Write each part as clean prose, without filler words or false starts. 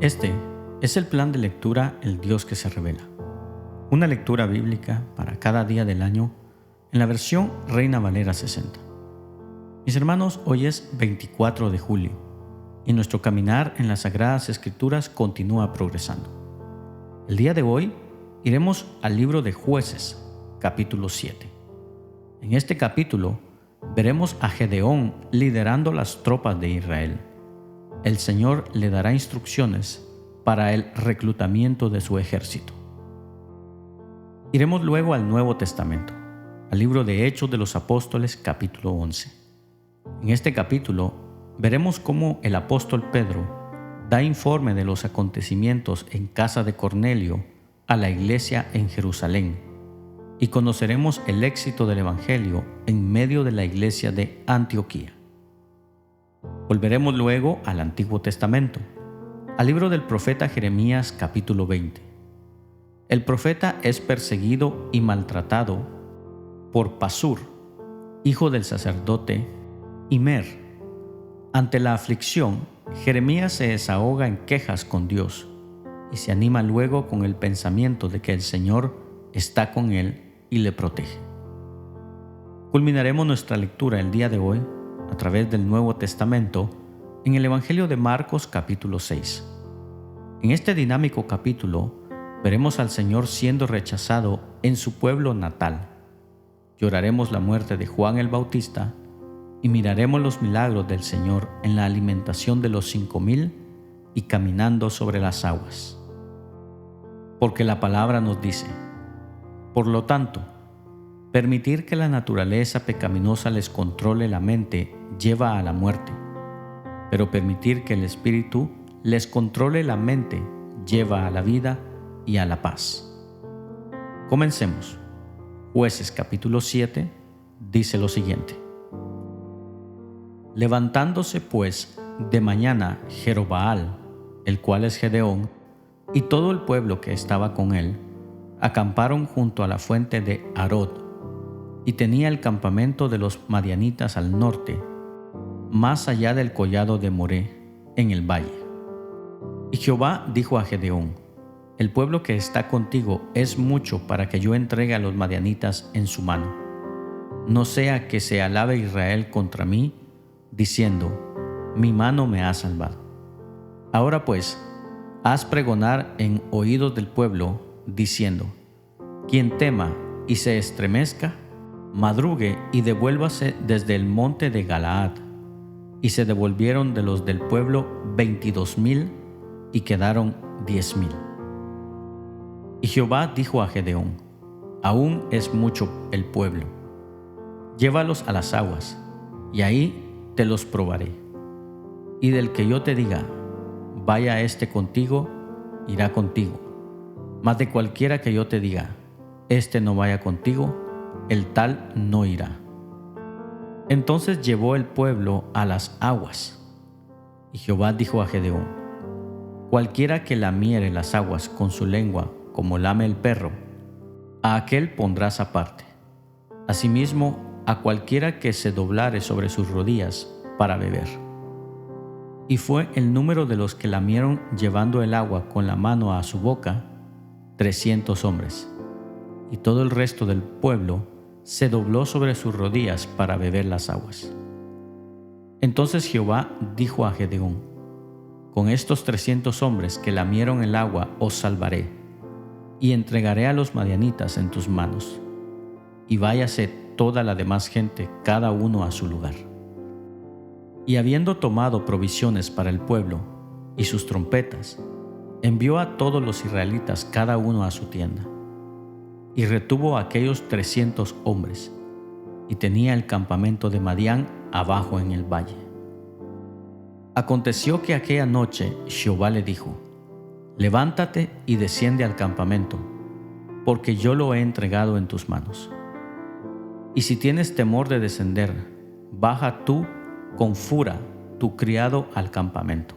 Este es el plan de lectura El Dios que se revela. Una lectura bíblica para cada día del año en la versión Reina Valera 60. Mis hermanos, hoy es 24 de julio y nuestro caminar en las Sagradas Escrituras continúa progresando. El día de hoy iremos al libro de Jueces, capítulo 7. En este capítulo veremos a Gedeón liderando las tropas de Israel. El Señor le dará instrucciones para el reclutamiento de su ejército. Iremos luego al Nuevo Testamento, al libro de Hechos de los Apóstoles, capítulo 11. En este capítulo veremos cómo el apóstol Pedro da informe de los acontecimientos en casa de Cornelio a la iglesia en Jerusalén y conoceremos el éxito del Evangelio en medio de la iglesia de Antioquía. Volveremos luego al Antiguo Testamento, al libro del profeta Jeremías capítulo 20. El profeta es perseguido y maltratado por Pasur, hijo del sacerdote Immer. Ante la aflicción, Jeremías se desahoga en quejas con Dios y se anima luego con el pensamiento de que el Señor está con él y le protege. Culminaremos nuestra lectura el día de hoy a través del Nuevo Testamento en el Evangelio de Marcos capítulo 6. En este dinámico capítulo veremos al Señor siendo rechazado en su pueblo natal. Lloraremos la muerte de Juan el Bautista y miraremos los milagros del Señor en la alimentación de los 5,000 y caminando sobre las aguas. Porque la palabra nos dice: por lo tanto, permitir que la naturaleza pecaminosa les controle la mente lleva a la muerte, pero permitir que el Espíritu les controle la mente lleva a la vida y a la paz. Comencemos. Jueces capítulo 7 dice lo siguiente: Levantándose pues de mañana Jerobaal, el cual es Gedeón, y todo el pueblo que estaba con él, acamparon junto a la fuente de Harod, y tenía el campamento de los madianitas al norte, más allá del collado de Moré, en el valle. Y Jehová dijo a Gedeón: el pueblo que está contigo es mucho para que yo entregue a los madianitas en su mano. No sea que se alabe Israel contra mí, diciendo: mi mano me ha salvado. Ahora pues, haz pregonar en oídos del pueblo, diciendo: quien tema y se estremezca, madrugue y devuélvase desde el monte de Galaad. Y se devolvieron de los del pueblo 22,000 y quedaron 10,000. Y Jehová dijo a Gedeón: aún es mucho el pueblo. Llévalos a las aguas, y ahí te los probaré. Y del que yo te diga: vaya este contigo, irá contigo. Mas de cualquiera que yo te diga: este no vaya contigo, el tal no irá. Entonces llevó el pueblo a las aguas. Y Jehová dijo a Gedeón: cualquiera que lamiere las aguas con su lengua como lame el perro, a aquel pondrás aparte. Asimismo, a cualquiera que se doblare sobre sus rodillas para beber. Y fue el número de los que lamieron llevando el agua con la mano a su boca, 300 hombres. Y todo el resto del pueblo se dobló sobre sus rodillas para beber las aguas. Entonces Jehová dijo a Gedeón: con estos 300 hombres que lamieron el agua os salvaré, y entregaré a los madianitas en tus manos. Y váyase toda la demás gente, cada uno a su lugar. Y habiendo tomado provisiones para el pueblo y sus trompetas, envió a todos los israelitas cada uno a su tienda. Y retuvo a aquellos 300 hombres, y tenía el campamento de Madián abajo en el valle. Aconteció que aquella noche Jehová le dijo: levántate y desciende al campamento, porque yo lo he entregado en tus manos. Y si tienes temor de descender, baja tú con Fura, tu criado, al campamento,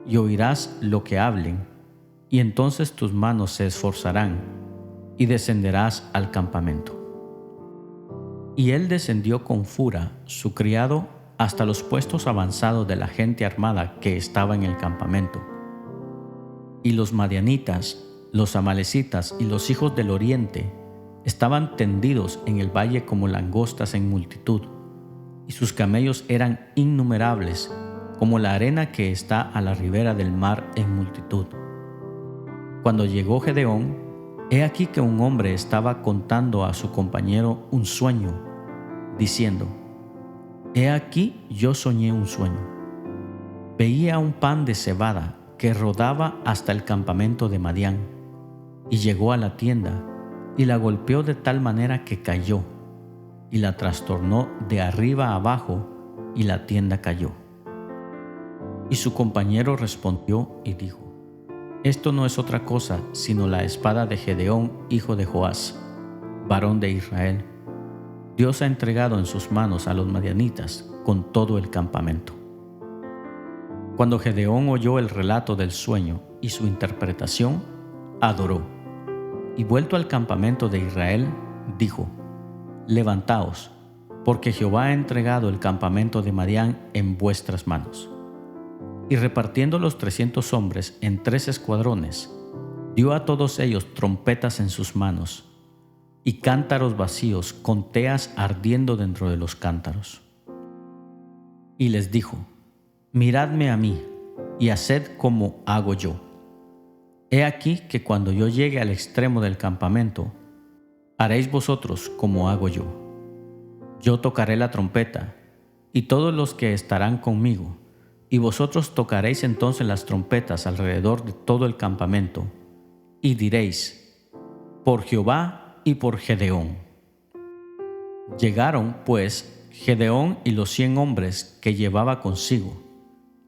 y oirás lo que hablen, y entonces tus manos se esforzarán, y descenderás al campamento. Y él descendió con Fura, su criado, hasta los puestos avanzados de la gente armada que estaba en el campamento, Y los madianitas, los amalecitas y los hijos del oriente estaban tendidos en el valle como langostas en multitud, y sus camellos eran innumerables, como la arena que está a la ribera del mar en multitud. Cuando llegó Gedeón, he aquí que un hombre estaba contando a su compañero un sueño, diciendo: He aquí yo soñé un sueño. Veía un pan de cebada que rodaba hasta el campamento de Madián, y llegó a la tienda, y la golpeó de tal manera que cayó, y la trastornó de arriba a abajo, y la tienda cayó. Y su compañero respondió y dijo: Esto no es otra cosa sino la espada de Gedeón, hijo de Joás, varón de Israel. Dios ha entregado en sus manos a los madianitas con todo el campamento. Cuando Gedeón oyó el relato del sueño y su interpretación, adoró, y vuelto al campamento de Israel, dijo: Levantaos, porque Jehová ha entregado el campamento de Madián en vuestras manos. Y repartiendo los 300 hombres en 3 escuadrones, dio a todos ellos trompetas en sus manos, y cántaros vacíos con teas ardiendo dentro de los cántaros. Y les dijo: Miradme a mí, y haced como hago yo. He aquí que cuando yo llegue al extremo del campamento, haréis vosotros como hago yo. Yo tocaré la trompeta, y todos los que estarán conmigo, y vosotros tocaréis entonces las trompetas alrededor de todo el campamento, y diréis: Por Jehová y por Gedeón. Llegaron, pues, Gedeón y los 100 hombres que llevaba consigo,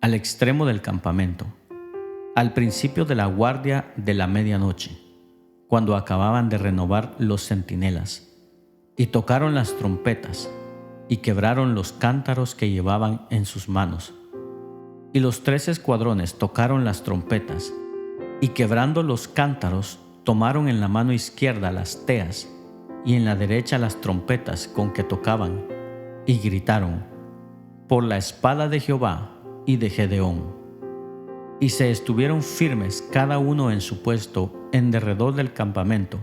al extremo del campamento, al principio de la guardia de la medianoche, cuando acababan de renovar los centinelas, y tocaron las trompetas, y quebraron los cántaros que llevaban en sus manos. Y los 3 escuadrones tocaron las trompetas, y quebrando los cántaros, tomaron en la mano izquierda las teas, y en la derecha las trompetas con que tocaban, y gritaron: Por la espada de Jehová y de Gedeón. Y se estuvieron firmes cada uno en su puesto en derredor del campamento.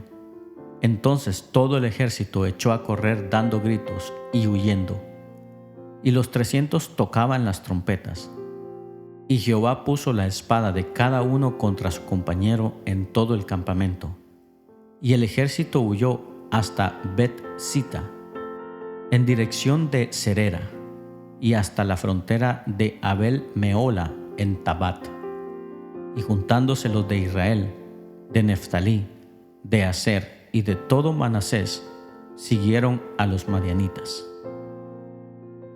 Entonces todo el ejército echó a correr dando gritos y huyendo. Y los 300 tocaban las trompetas. Y Jehová puso la espada de cada uno contra su compañero en todo el campamento. Y el ejército huyó hasta Bet-Sita, en dirección de Serera, y hasta la frontera de Abel-Meola en Tabat. Y juntándose los de Israel, de Neftalí, de Aser y de todo Manasés, siguieron a los madianitas.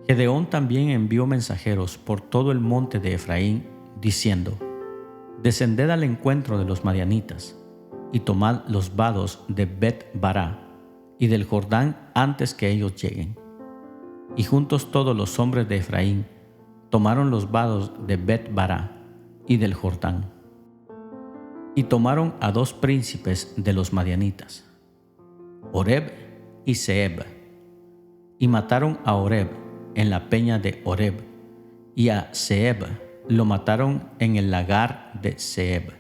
Gedeón también envió mensajeros por todo el monte de Efraín, diciendo: Descended al encuentro de los madianitas, y tomad los vados de Bet-Bará y del Jordán antes que ellos lleguen. Y juntos todos los hombres de Efraín tomaron los vados de Bet-Bará y del Jordán. Y tomaron a 2 príncipes de los madianitas, Oreb y Zeeb, y mataron a Oreb en la peña de Oreb, y a Zeeb lo mataron en el lagar de Zeeb.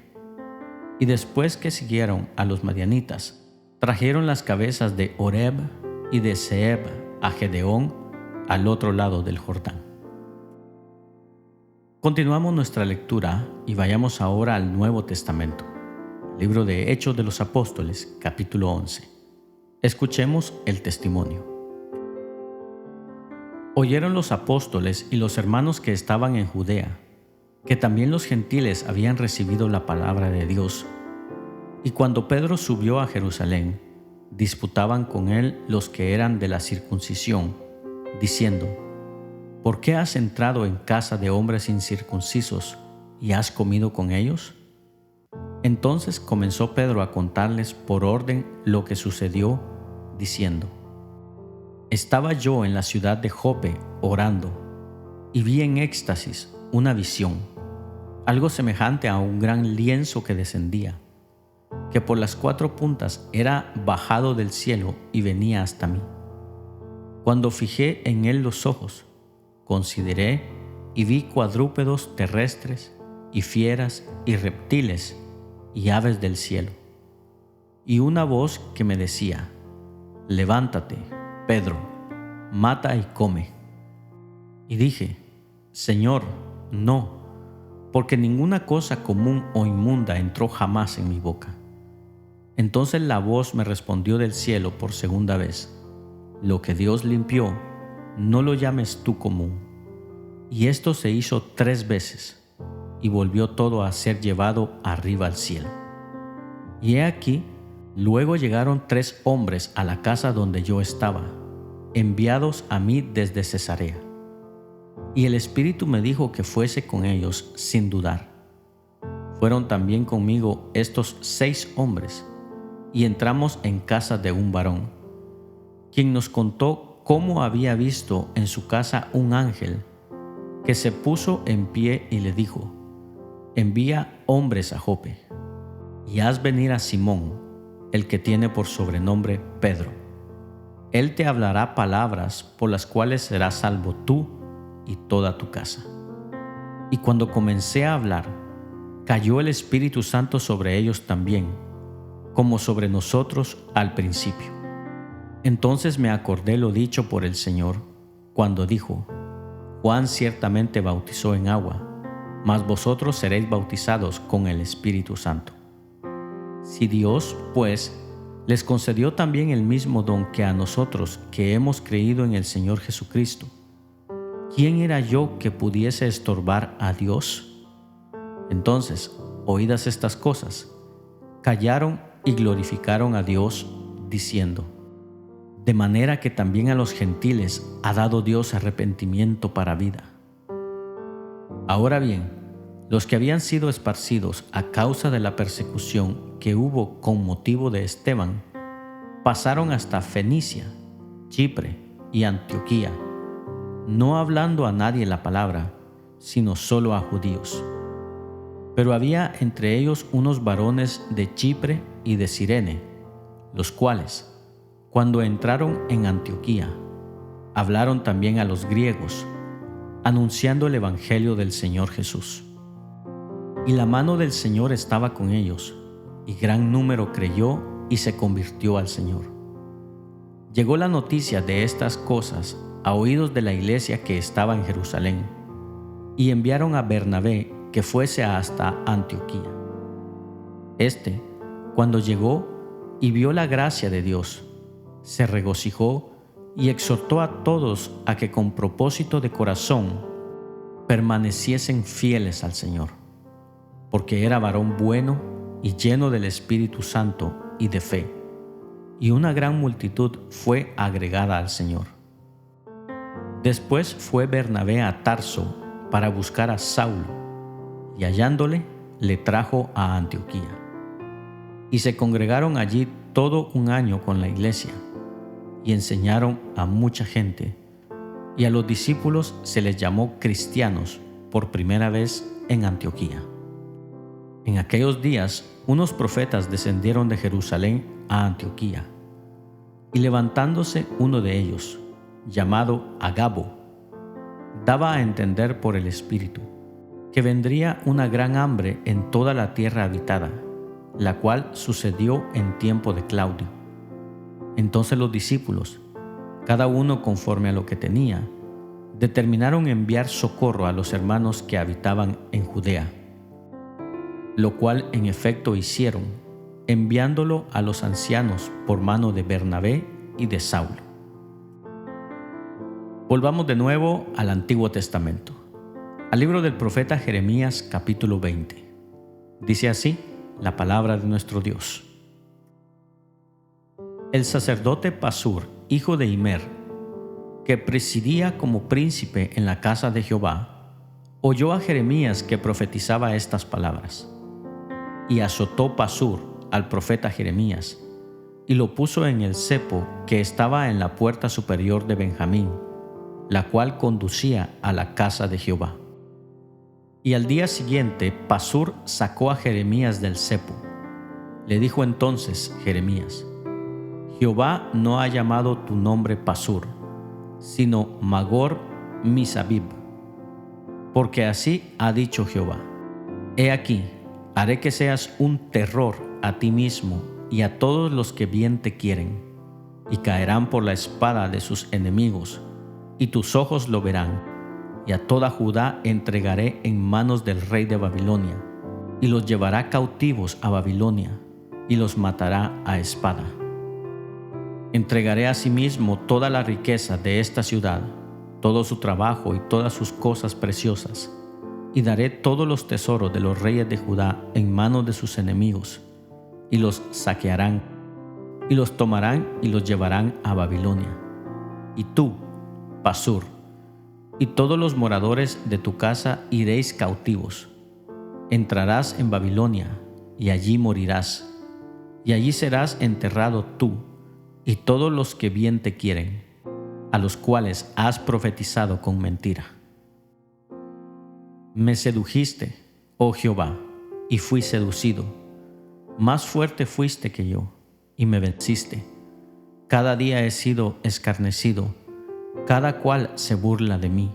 Y después que siguieron a los madianitas, trajeron las cabezas de Oreb y de Zeeb a Gedeón al otro lado del Jordán. Continuamos nuestra lectura y vayamos ahora al Nuevo Testamento, libro de Hechos de los Apóstoles, capítulo 11. Escuchemos el testimonio. Oyeron los apóstoles y los hermanos que estaban en Judea, que también los gentiles habían recibido la palabra de Dios. Y cuando Pedro subió a Jerusalén, disputaban con él los que eran de la circuncisión, diciendo: ¿Por qué has entrado en casa de hombres incircuncisos y has comido con ellos? Entonces comenzó Pedro a contarles por orden lo que sucedió, diciendo: Estaba yo en la ciudad de Jope orando, y vi en éxtasis una visión, algo semejante a un gran lienzo que descendía, que por las 4 puntas era bajado del cielo y venía hasta mí. Cuando fijé en él los ojos, consideré y vi cuadrúpedos terrestres y fieras y reptiles y aves del cielo. Y una voz que me decía: levántate, Pedro, mata y come. Y dije: Señor, no, porque ninguna cosa común o inmunda entró jamás en mi boca. Entonces la voz me respondió del cielo por segunda vez: lo que Dios limpió, no lo llames tú común. Y esto se hizo 3 veces, y volvió todo a ser llevado arriba al cielo. Y he aquí, luego llegaron 3 hombres a la casa donde yo estaba, enviados a mí desde Cesarea. Y el Espíritu me dijo que fuese con ellos sin dudar. Fueron también conmigo estos 6 hombres, y entramos en casa de un varón, quien nos contó cómo había visto en su casa un ángel que se puso en pie y le dijo: envía hombres a Jope, y haz venir a Simón, el que tiene por sobrenombre Pedro. Él te hablará palabras por las cuales serás salvo tú y toda tu casa. Y cuando comencé a hablar, cayó el Espíritu Santo sobre ellos también, como sobre nosotros al principio. Entonces me acordé lo dicho por el Señor, cuando dijo: Juan ciertamente bautizó en agua, mas vosotros seréis bautizados con el Espíritu Santo. Si Dios, pues, les concedió también el mismo don que a nosotros que hemos creído en el Señor Jesucristo, ¿quién era yo que pudiese estorbar a Dios? Entonces, oídas estas cosas, callaron y glorificaron a Dios, diciendo: de manera que también a los gentiles ha dado Dios arrepentimiento para vida. Ahora bien, los que habían sido esparcidos a causa de la persecución que hubo con motivo de Esteban, pasaron hasta Fenicia, Chipre y Antioquía, no hablando a nadie la palabra, sino solo a judíos. Pero había entre ellos unos varones de Chipre y de Cirene, los cuales, cuando entraron en Antioquía, hablaron también a los griegos, anunciando el evangelio del Señor Jesús. Y la mano del Señor estaba con ellos, y gran número creyó y se convirtió al Señor. Llegó la noticia de estas cosas a oídos de la iglesia que estaba en Jerusalén, y enviaron a Bernabé que fuese hasta Antioquía. Este, cuando llegó y vio la gracia de Dios, se regocijó y exhortó a todos a que con propósito de corazón permaneciesen fieles al Señor, porque era varón bueno y lleno del Espíritu Santo y de fe, y una gran multitud fue agregada al Señor. Después fue Bernabé a Tarso para buscar a Saulo, y hallándole, le trajo a Antioquía. Y se congregaron allí todo un año con la iglesia, y enseñaron a mucha gente, y a los discípulos se les llamó cristianos por primera vez en Antioquía. En aquellos días, unos profetas descendieron de Jerusalén a Antioquía, y levantándose uno de ellos, llamado Agabo, daba a entender por el Espíritu que vendría una gran hambre en toda la tierra habitada, la cual sucedió en tiempo de Claudio. Entonces los discípulos, cada uno conforme a lo que tenía, determinaron enviar socorro a los hermanos que habitaban en Judea, lo cual en efecto hicieron, enviándolo a los ancianos por mano de Bernabé y de Saulo. Volvamos de nuevo al Antiguo Testamento, al libro del profeta Jeremías capítulo 20. Dice así la palabra de nuestro Dios. El sacerdote Pasur, hijo de Immer, que presidía como príncipe en la casa de Jehová, oyó a Jeremías que profetizaba estas palabras. Y azotó Pasur al profeta Jeremías, y lo puso en el cepo que estaba en la puerta superior de Benjamín, la cual conducía a la casa de Jehová. Y al día siguiente Pasur sacó a Jeremías del cepo. Le dijo entonces Jeremías: Jehová no ha llamado tu nombre Pasur, sino Magor Misabib, porque así ha dicho Jehová: He aquí, Haré que seas un terror a ti mismo y a todos los que bien te quieren, y caerán por la espada de sus enemigos, y tus ojos lo verán, y a toda Judá entregaré en manos del rey de Babilonia, y los llevará cautivos a Babilonia, y los matará a espada. Entregaré asimismo toda la riqueza de esta ciudad, todo su trabajo y todas sus cosas preciosas, y daré todos los tesoros de los reyes de Judá en manos de sus enemigos, y los saquearán, y los tomarán y los llevarán a Babilonia. Y tú, Pasur, y todos los moradores de tu casa iréis cautivos. Entrarás en Babilonia, y allí morirás, y allí serás enterrado tú, y todos los que bien te quieren, a los cuales has profetizado con mentira. Me sedujiste, oh Jehová, y fui seducido. Más fuerte fuiste que yo, y me venciste. Cada día he sido escarnecido, cada cual se burla de mí.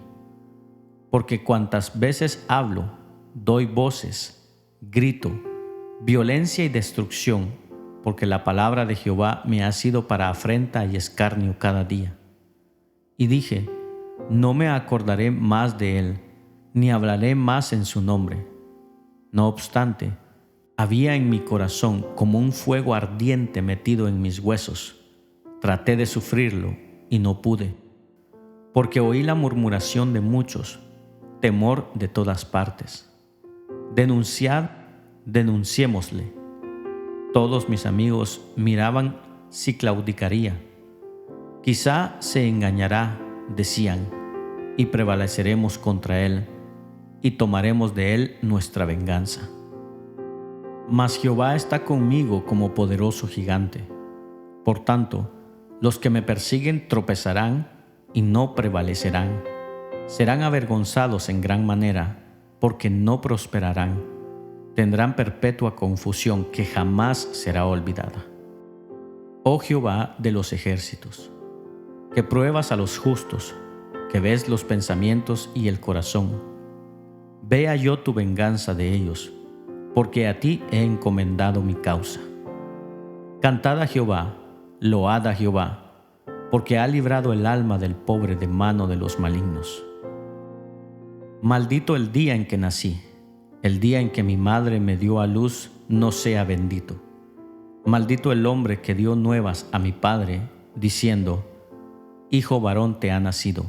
Porque cuantas veces hablo, doy voces, grito, violencia y destrucción, porque la palabra de Jehová me ha sido para afrenta y escarnio cada día. Y dije, no me acordaré más de él, ni hablaré más en su nombre. No obstante, había en mi corazón como un fuego ardiente metido en mis huesos. Traté de sufrirlo y no pude, porque oí la murmuración de muchos, temor de todas partes. Denunciad, denunciémosle. Todos mis amigos miraban si claudicaría. Quizá se engañará, decían, y prevaleceremos contra él, y tomaremos de él nuestra venganza. Mas Jehová está conmigo como poderoso gigante. Por tanto, los que me persiguen tropezarán y no prevalecerán. Serán avergonzados en gran manera, porque no prosperarán. Tendrán perpetua confusión que jamás será olvidada. Oh Jehová de los ejércitos, que pruebas a los justos, que ves los pensamientos y el corazón. Vea yo tu venganza de ellos, porque a ti he encomendado mi causa. Cantad a Jehová, load a Jehová, porque ha librado el alma del pobre de mano de los malignos. Maldito el día en que nací, el día en que mi madre me dio a luz no sea bendito. Maldito el hombre que dio nuevas a mi padre, diciendo, hijo varón te ha nacido,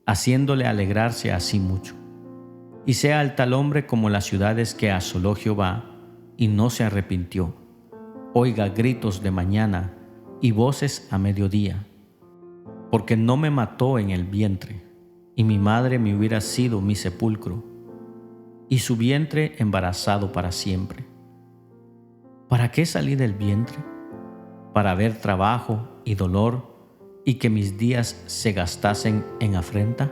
haciéndole alegrarse así mucho. Y sea el tal hombre como las ciudades que asoló Jehová, y no se arrepintió. Oiga gritos de mañana y voces a mediodía. Porque no me mató en el vientre, y mi madre me hubiera sido mi sepulcro, y su vientre embarazado para siempre. ¿Para qué salí del vientre? Para ver trabajo y dolor, y que mis días se gastasen en afrenta.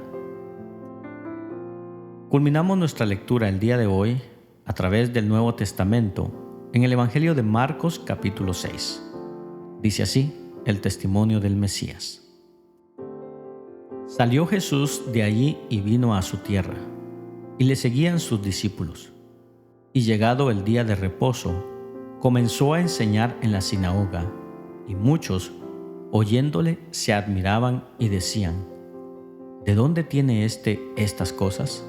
Culminamos nuestra lectura el día de hoy a través del Nuevo Testamento en el Evangelio de Marcos capítulo 6. Dice así el testimonio del Mesías. Salió Jesús de allí y vino a su tierra, y le seguían sus discípulos. Y llegado el día de reposo, comenzó a enseñar en la sinagoga, y muchos, oyéndole, se admiraban y decían, ¿de dónde tiene estas cosas?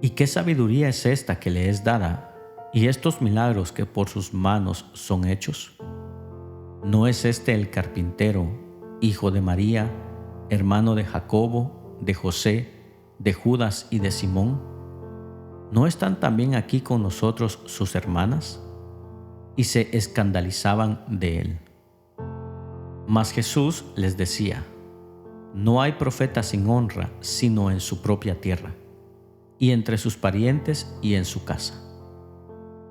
¿Y qué sabiduría es esta que le es dada, y estos milagros que por sus manos son hechos? ¿No es este el carpintero, hijo de María, hermano de Jacobo, de José, de Judas y de Simón? ¿No están también aquí con nosotros sus hermanas? Y se escandalizaban de él. Mas Jesús les decía, no hay profeta sin honra sino en su propia tierra, y entre sus parientes y en su casa.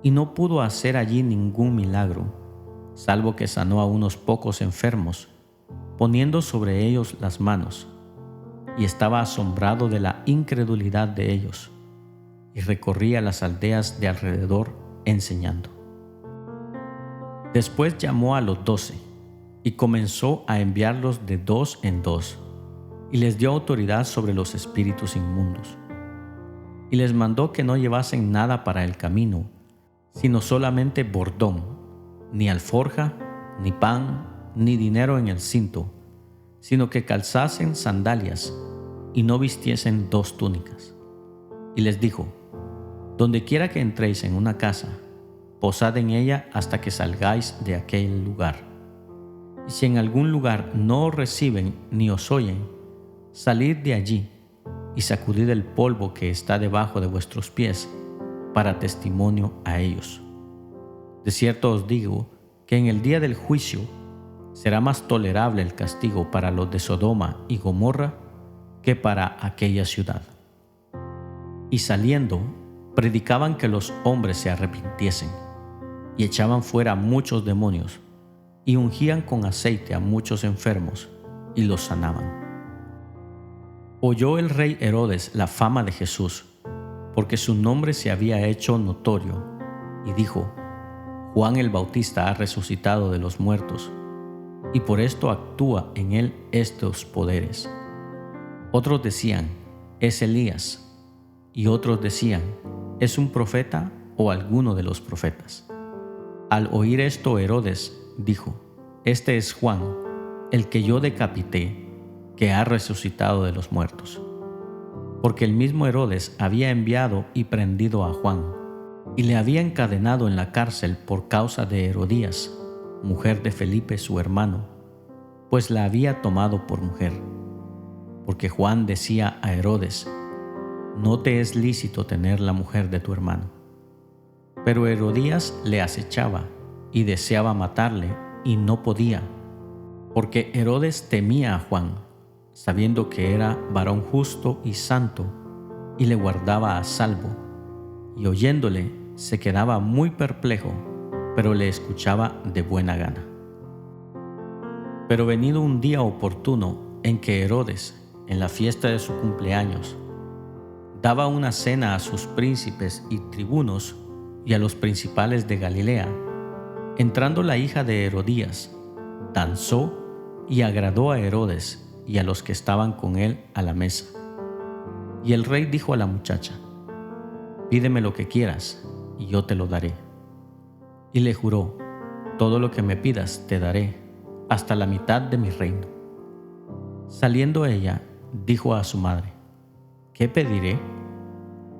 Y no pudo hacer allí ningún milagro, salvo que sanó a unos pocos enfermos, poniendo sobre ellos las manos, y estaba asombrado de la incredulidad de ellos, y recorría las aldeas de alrededor enseñando. Después llamó a los 12, y comenzó a enviarlos de 2 en 2, y les dio autoridad sobre los espíritus inmundos. Y les mandó que no llevasen nada para el camino, sino solamente bordón, ni alforja, ni pan, ni dinero en el cinto, sino que calzasen sandalias y no vistiesen 2 túnicas. Y les dijo: donde quiera que entréis en una casa, posad en ella hasta que salgáis de aquel lugar. Y si en algún lugar no os reciben ni os oyen, salid de allí y sacudid el polvo que está debajo de vuestros pies, para testimonio a ellos. De cierto os digo que en el día del juicio será más tolerable el castigo para los de Sodoma y Gomorra que para aquella ciudad. Y saliendo, predicaban que los hombres se arrepintiesen, y echaban fuera muchos demonios, y ungían con aceite a muchos enfermos, y los sanaban. Oyó el rey Herodes la fama de Jesús, porque su nombre se había hecho notorio, y dijo: Juan el Bautista ha resucitado de los muertos, y por esto actúa en él estos poderes. Otros decían: es Elías, y otros decían: es un profeta o alguno de los profetas. Al oír esto, Herodes dijo: este es Juan, el que yo decapité, que ha resucitado de los muertos. Porque el mismo Herodes había enviado y prendido a Juan, y le había encadenado en la cárcel por causa de Herodías, mujer de Felipe su hermano, pues la había tomado por mujer. Porque Juan decía a Herodes: no te es lícito tener la mujer de tu hermano. Pero Herodías le acechaba y deseaba matarle, y no podía, porque Herodes temía a Juan, sabiendo que era varón justo y santo, y le guardaba a salvo, y oyéndole se quedaba muy perplejo, pero le escuchaba de buena gana. Pero venido un día oportuno en que Herodes, en la fiesta de su cumpleaños, daba una cena a sus príncipes y tribunos y a los principales de Galilea, entrando la hija de Herodías, danzó y agradó a Herodes y a los que estaban con él a la mesa. Y el rey dijo a la muchacha: pídeme lo que quieras, y yo te lo daré. Y le juró: todo lo que me pidas te daré, hasta la mitad de mi reino. Saliendo ella, dijo a su madre: ¿qué pediré?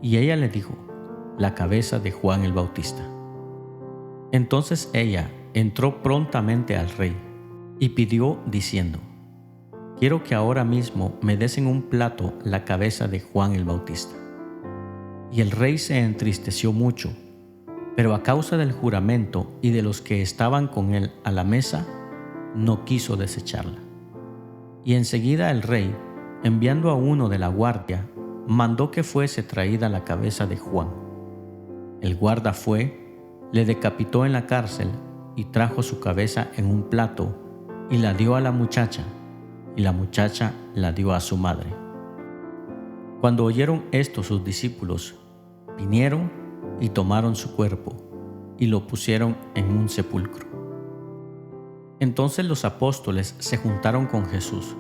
Y ella le dijo: la cabeza de Juan el Bautista. Entonces ella entró prontamente al rey y pidió diciendo: quiero que ahora mismo me des en un plato la cabeza de Juan el Bautista. Y el rey se entristeció mucho, pero a causa del juramento y de los que estaban con él a la mesa, no quiso desecharla. Y enseguida el rey, enviando a uno de la guardia, mandó que fuese traída la cabeza de Juan. El guarda fue, le decapitó en la cárcel y trajo su cabeza en un plato y la dio a la muchacha, y la muchacha la dio a su madre. Cuando oyeron esto sus discípulos, vinieron y tomaron su cuerpo y lo pusieron en un sepulcro. Entonces los apóstoles se juntaron con Jesús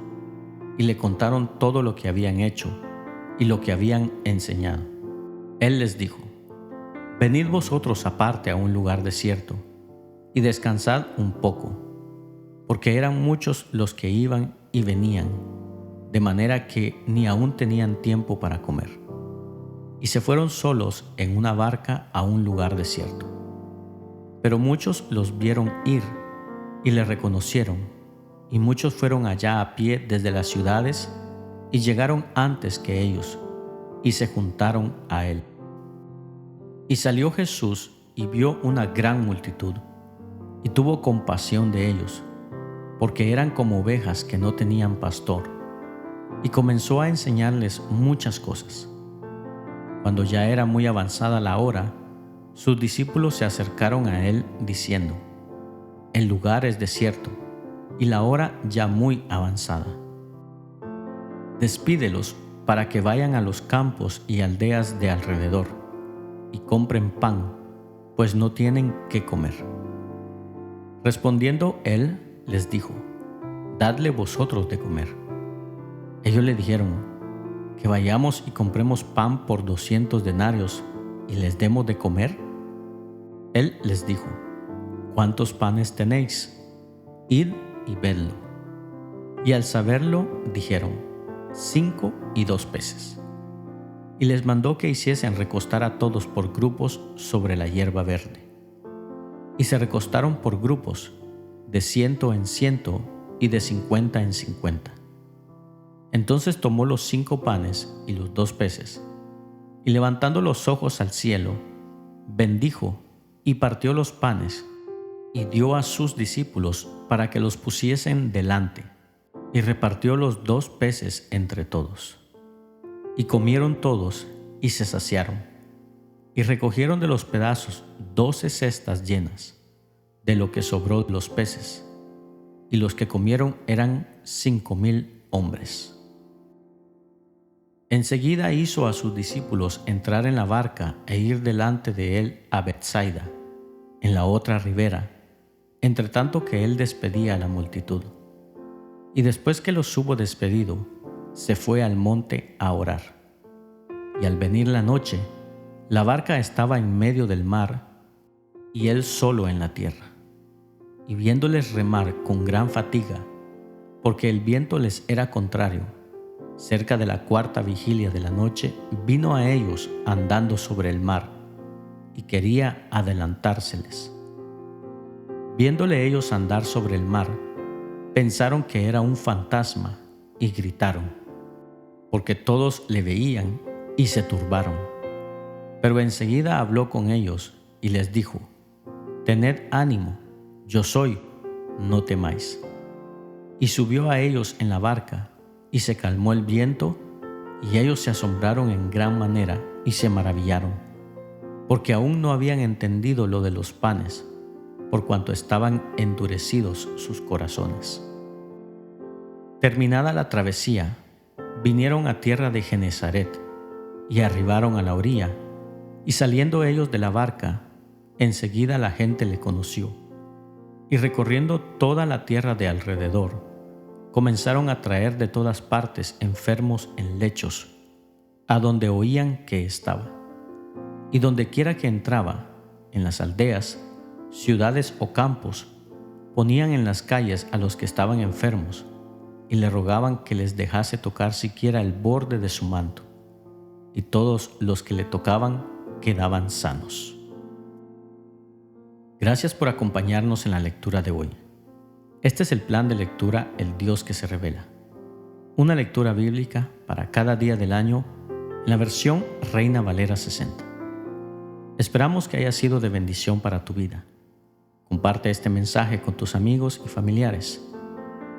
y le contaron todo lo que habían hecho y lo que habían enseñado. Él les dijo: venid vosotros aparte a un lugar desierto y descansad un poco, porque eran muchos los que iban y venían, de manera que ni aún tenían tiempo para comer. Y se fueron solos en una barca a un lugar desierto. Pero muchos los vieron ir y le reconocieron, y muchos fueron allá a pie desde las ciudades y llegaron antes que ellos, y se juntaron a él. Y salió Jesús y vio una gran multitud, y tuvo compasión de ellos, porque eran como ovejas que no tenían pastor, y comenzó a enseñarles muchas cosas. Cuando ya era muy avanzada la hora, sus discípulos se acercaron a él diciendo: el lugar es desierto, y la hora ya muy avanzada. Despídelos para que vayan a los campos y aldeas de alrededor, y compren pan, pues no tienen qué comer. Respondiendo él, les dijo: dadle vosotros de comer. Ellos le dijeron: que vayamos y compremos pan por 200 denarios y les demos de comer. Él les dijo: ¿cuántos panes tenéis? Id y vedlo. Y al saberlo, dijeron: 5 y 2 peces. Y les mandó que hiciesen recostar a todos por grupos sobre la hierba verde. Y se recostaron por grupos, de 100 en 100 y de 50 en 50. Entonces tomó los 5 panes y los 2 peces, y levantando los ojos al cielo, bendijo y partió los panes, y dio a sus discípulos para que los pusiesen delante, y repartió los 2 peces entre todos. Y comieron todos y se saciaron, y recogieron de los pedazos 12 cestas llenas, de lo que sobró de los peces, y los que comieron eran 5,000 hombres. Enseguida hizo a sus discípulos entrar en la barca e ir delante de él a Betsaida, en la otra ribera, entre tanto que él despedía a la multitud. Y después que los hubo despedido, se fue al monte a orar. Y al venir la noche, la barca estaba en medio del mar, y él solo en la tierra. Y viéndoles remar con gran fatiga, porque el viento les era contrario, cerca de la 4ª vigilia de la noche, vino a ellos andando sobre el mar, y quería adelantárseles. Viéndole ellos andar sobre el mar, pensaron que era un fantasma, y gritaron, porque todos le veían y se turbaron. Pero enseguida habló con ellos y les dijo: tened ánimo, yo soy, no temáis. Y subió a ellos en la barca, y se calmó el viento, y ellos se asombraron en gran manera y se maravillaron, porque aún no habían entendido lo de los panes, por cuanto estaban endurecidos sus corazones. Terminada la travesía, vinieron a tierra de Genesaret, y arribaron a la orilla, y saliendo ellos de la barca, enseguida la gente le conoció, y recorriendo toda la tierra de alrededor, comenzaron a traer de todas partes enfermos en lechos, a donde oían que estaba. Y donde quiera que entraba, en las aldeas, ciudades o campos, ponían en las calles a los que estaban enfermos, y le rogaban que les dejase tocar siquiera el borde de su manto, y todos los que le tocaban quedaban sanos. Gracias por acompañarnos en la lectura de hoy. Este es el plan de lectura El Dios que se revela. Una lectura bíblica para cada día del año en la versión Reina Valera 60. Esperamos que haya sido de bendición para tu vida. Comparte este mensaje con tus amigos y familiares.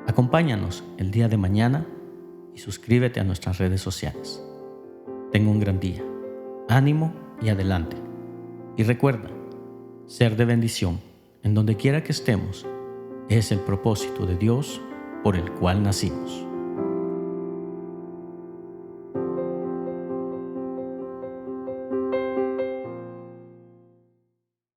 Acompáñanos el día de mañana y suscríbete a nuestras redes sociales. Tenga un gran día. Ánimo y adelante. Y recuerda, ser de bendición en donde quiera que estemos es el propósito de Dios por el cual nacimos.